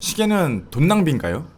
시계는 돈 낭비인가요?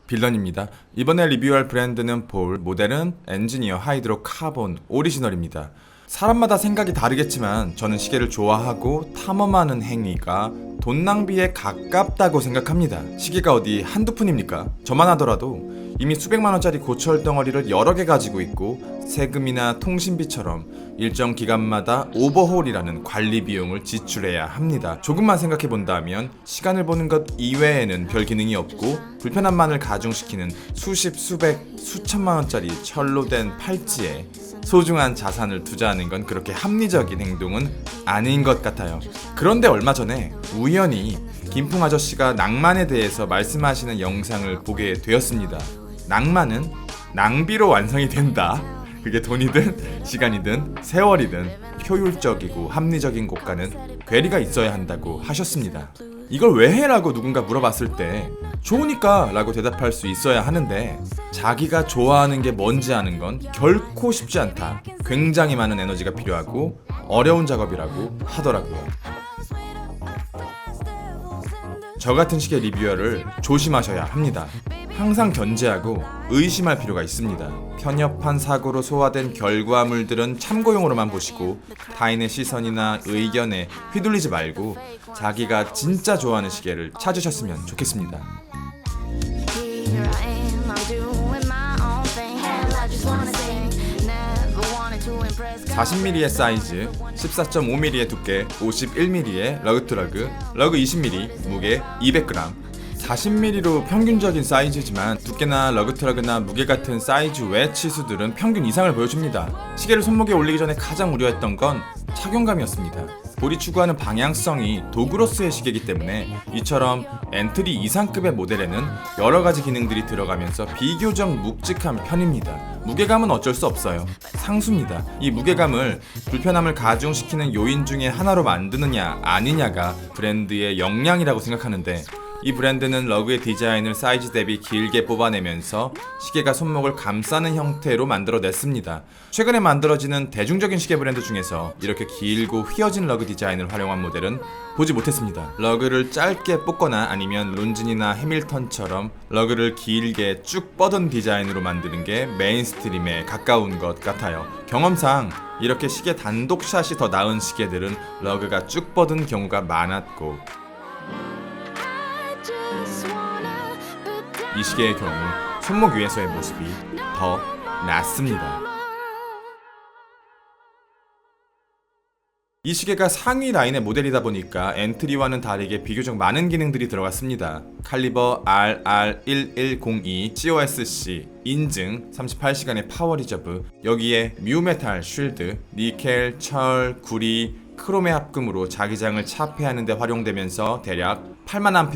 빌런입니다. 이번에 리뷰할 브랜드는 볼, 모델은 엔지니어 하이드로 카본 오리지널입니다. 사람마다 생각이 다르겠지만 저는 시계를 좋아하고 탐험하는 행위가 돈 낭비에 가깝다고 생각합니다. 시계가 어디 한두 푼입니까? 저만 하더라도 이미 수백만 원짜리 고철 덩어리를 여러 개 가지고 있고 세금이나 통신비처럼 일정 기간마다 오버홀이라는 관리 비용을 지출해야 합니다. 조금만 생각해 본다면 시간을 보는 것 이외에는 별 기능이 없고 불편함만을 가중시키는 수십, 수백, 수천만 원짜리 철로 된 팔찌에 소중한 자산을 투자하는 건 그렇게 합리적인 행동은 아닌 것 같아요. 그런데 얼마 전에 우연히 김풍 아저씨가 낭만에 대해서 말씀하시는 영상을 보게 되었습니다. 낭만은 낭비로 완성이 된다. 그게 돈이든 시간이든 세월이든 효율적이고 합리적인 곳과는 괴리가 있어야 한다고 하셨습니다. 이걸 왜 해? 라고 누군가 물어봤을 때 좋으니까 라고 대답할 수 있어야 하는데 자기가 좋아하는 게 뭔지 아는 건 결코 쉽지 않다. 굉장히 많은 에너지가 필요하고 어려운 작업이라고 하더라고요. 저 같은 식의 리뷰어를 조심하셔야 합니다. 항상 견제하고 의심할 필요가 있습니다. 편협한 사고로 소화된 결과물들은 참고용으로만 보시고 타인의 시선이나 의견에 휘둘리지 말고 자기가 진짜 좋아하는 시계를 찾으셨으면 좋겠습니다. 40mm의 사이즈, 14.5mm의 두께, 51mm의 러그투러그, 러그 20mm, 무게 200g. 40mm로 평균적인 사이즈지만 두께나 러그트러그나 무게 같은 사이즈 외 치수들은 평균 이상을 보여줍니다. 시계를 손목에 올리기 전에 가장 우려했던 건 착용감이었습니다. 볼이 추구하는 방향성이 도그로스의 시계이기 때문에 이처럼 엔트리 이상급의 모델에는 여러 가지 기능들이 들어가면서 비교적 묵직한 편입니다. 무게감은 어쩔 수 없어요. 상수입니다. 이 무게감을 불편함을 가중시키는 요인 중에 하나로 만드느냐 아니냐가 브랜드의 역량이라고 생각하는데 이 브랜드는 러그의 디자인을 사이즈 대비 길게 뽑아내면서 시계가 손목을 감싸는 형태로 만들어냈습니다. 최근에 만들어지는 대중적인 시계 브랜드 중에서 이렇게 길고 휘어진 러그 디자인을 활용한 모델은 보지 못했습니다. 러그를 짧게 뽑거나 아니면 론진이나 해밀턴처럼 러그를 길게 쭉 뻗은 디자인으로 만드는 게 메인스트림에 가까운 것 같아요. 경험상 이렇게 시계 단독샷이 더 나은 시계들은 러그가 쭉 뻗은 경우가 많았고 이 시계의 경우 손목 위에서의 모습이 더 낫습니다. 이 시계가 상위 라인의 모델이다 보니까 엔트리와는 다르게 비교적 많은 기능들이 들어갔습니다. 칼리버 RR1102 COSC 인증 38시간의 파워 리저브, 여기에 뮤메탈 쉴드, 니켈, 철, 구리, 크롬의 합금으로 자기장을 차폐하는 데 활용되면서 대략 8만Am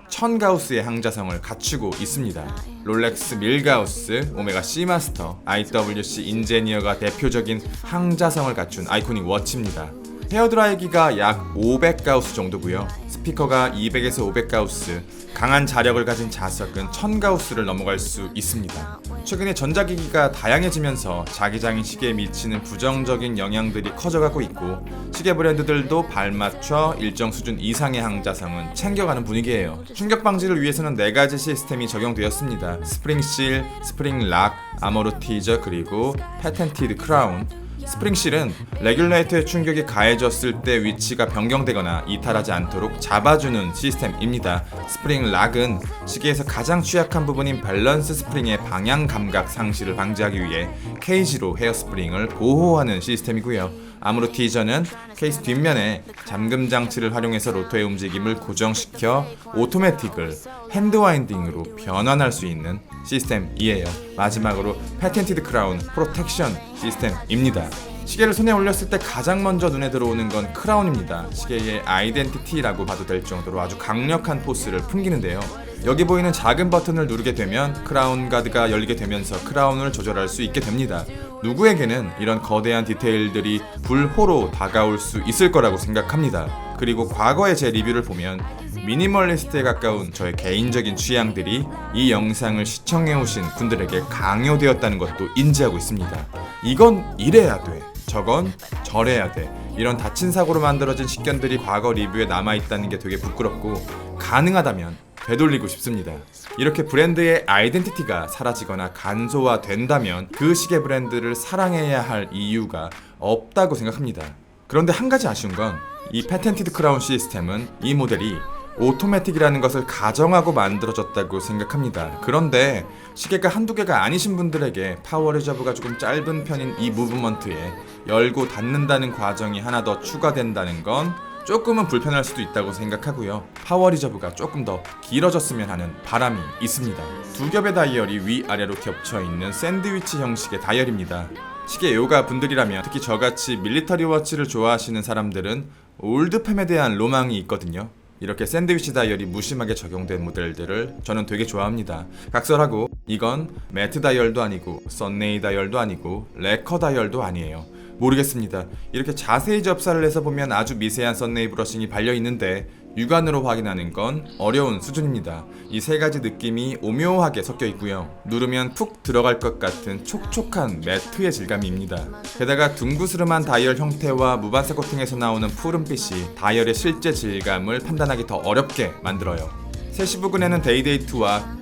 1000가우스의 항자성을 갖추고 있습니다. 롤렉스 밀가우스, 오메가 시마스터, IWC 인제니어가 대표적인 항자성을 갖춘 아이코닉 워치입니다. 헤어드라이기가 약 500가우스 정도고요. 스피커가 200에서 500가우스, 강한 자력을 가진 자석은 1000가우스를 넘어갈 수 있습니다. 최근에 전자기기가 다양해지면서 자기장인 시계에 미치는 부정적인 영향들이 커져가고 있고 시계 브랜드들도 발맞춰 일정 수준 이상의 항자성은 챙겨가는 분위기예요. 충격 방지를 위해서는 4가지 시스템이 적용되었습니다. 스프링실, 스프링락, 아모르티저, 그리고 패텐티드 크라운. 스프링실은 레귤레이터의 충격이 가해졌을 때 위치가 변경되거나 이탈하지 않도록 잡아주는 시스템입니다. 스프링 락은 시계에서 가장 취약한 부분인 밸런스 스프링의 방향 감각 상실을 방지하기 위해 케이지로 헤어스프링을 보호하는 시스템이고요. 아모르티저는 케이스 뒷면에 잠금 장치를 활용해서 로터의 움직임을 고정시켜 오토매틱을 핸드와인딩으로 변환할 수 있는 시스템이에요. 마지막으로 패텐티드 크라운 프로텍션 시스템입니다. 시계를 손에 올렸을 때 가장 먼저 눈에 들어오는 건 크라운입니다. 시계의 아이덴티티라고 봐도 될 정도로 아주 강력한 포스를 풍기는데요. 여기 보이는 작은 버튼을 누르게 되면 크라운 가드가 열리게 되면서 크라운을 조절할 수 있게 됩니다. 누구에게는 이런 거대한 디테일들이 불호로 다가올 수 있을 거라고 생각합니다. 그리고 과거의 제 리뷰를 보면 미니멀리스트에 가까운 저의 개인적인 취향들이 이 영상을 시청해오신 분들에게 강요되었다는 것도 인지하고 있습니다. 이건 이래야 돼, 저건 저래야 돼, 이런 다친 사고로 만들어진 식견들이 과거 리뷰에 남아있다는 게 되게 부끄럽고 가능하다면 되돌리고 싶습니다. 이렇게 브랜드의 아이덴티티가 사라지거나 간소화된다면 그 시계 브랜드를 사랑해야 할 이유가 없다고 생각합니다. 그런데 한 가지 아쉬운 건 이 패텐티드 크라운 시스템은 이 모델이 오토매틱이라는 것을 가정하고 만들어졌다고 생각합니다. 그런데 시계가 한두 개가 아니신 분들에게 파워 리저브가 조금 짧은 편인 이 무브먼트에 열고 닫는다는 과정이 하나 더 추가된다는 건 조금은 불편할 수도 있다고 생각하고요. 파워 리저브가 조금 더 길어졌으면 하는 바람이 있습니다. 두 겹의 다이얼이 위아래로 겹쳐있는 샌드위치 형식의 다이얼입니다. 시계 애호가 분들이라면, 특히 저같이 밀리터리 워치를 좋아하시는 사람들은 올드팸에 대한 로망이 있거든요. 이렇게 샌드위치 다이얼이 무심하게 적용된 모델들을 저는 되게 좋아합니다. 각설하고 이건 매트 다이얼도 아니고 썬네이 다이얼도 아니고 레커 다이얼도 아니에요. 모르겠습니다. 이렇게 자세히 접사를 해서 보면 아주 미세한 썬네이 브러싱이 발려있는데 육안으로 확인하는 건 어려운 수준입니다. 이 세 가지 느낌이 오묘하게 섞여 있고요. 누르면 푹 들어갈 것 같은 촉촉한 매트의 질감입니다. 게다가 둥그스름한 다이얼 형태와 무반사 코팅에서 나오는 푸른빛이 다이얼의 실제 질감을 판단하기 더 어렵게 만들어요. 3시 부근에는 데이데이트와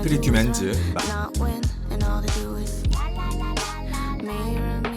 트리튜멘즈,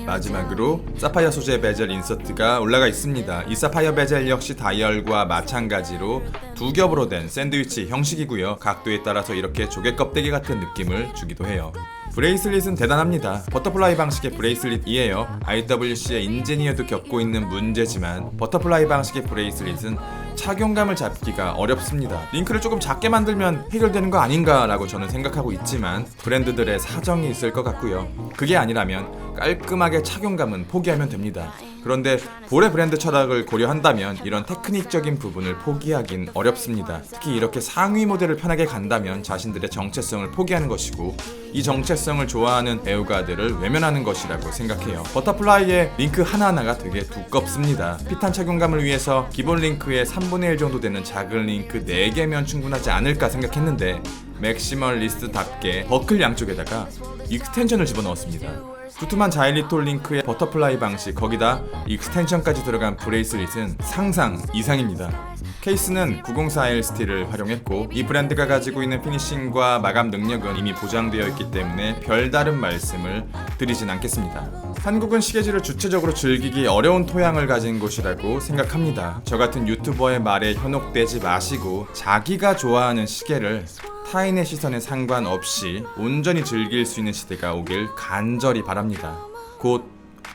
마지막으로 사파이어 소재의 베젤 인서트가 올라가 있습니다. 이 사파이어 베젤 역시 다이얼과 마찬가지로 두 겹으로 된 샌드위치 형식이고요. 각도에 따라서 이렇게 조개 껍데기 같은 느낌을 주기도 해요. 브레이슬릿은 대단합니다. 버터플라이 방식의 브레이슬릿이에요. IWC의 인지니어도 겪고 있는 문제지만 버터플라이 방식의 브레이슬릿은 착용감을 잡기가 어렵습니다. 링크를 조금 작게 만들면 해결되는 거 아닌가 라고 저는 생각하고 있지만 브랜드들의 사정이 있을 것 같고요. 그게 아니라면 깔끔하게 착용감은 포기하면 됩니다. 그런데 볼의 브랜드 철학을 고려한다면 이런 테크닉적인 부분을 포기하긴 어렵습니다. 특히 이렇게 상위 모델을 편하게 간다면 자신들의 정체성을 포기하는 것이고, 이 정체성을 좋아하는 애호가들을 외면하는 것이라고 생각해요. 버터플라이의 링크 하나하나가 되게 두껍습니다. 핏한 착용감을 위해서 기본 링크의 3분의 1 정도 되는 작은 링크 4개면 충분하지 않을까 생각했는데 맥시멀리스트답게 버클 양쪽에다가 익스텐션을 집어넣었습니다. 두툼한 자일리톨 링크의 버터플라이 방식, 거기다 익스텐션까지 들어간 브레이슬릿은 상상 이상입니다. 케이스는 9041 스틸을 활용했고, 이 브랜드가 가지고 있는 피니싱과 마감 능력은 이미 보장되어 있기 때문에 별다른 말씀을 드리진 않겠습니다. 한국은 시계질을 주체적으로 즐기기 어려운 토양을 가진 곳이라고 생각합니다. 저 같은 유튜버의 말에 현혹되지 마시고 자기가 좋아하는 시계를 타인의 시선에 상관없이 온전히 즐길 수 있는 시대가 오길 간절히 바랍니다. 곧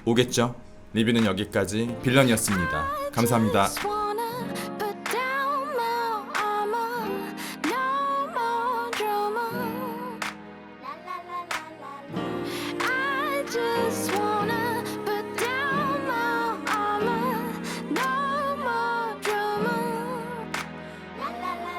오겠죠? 리뷰는 여기까지. 빌런이었습니다. 감사합니다.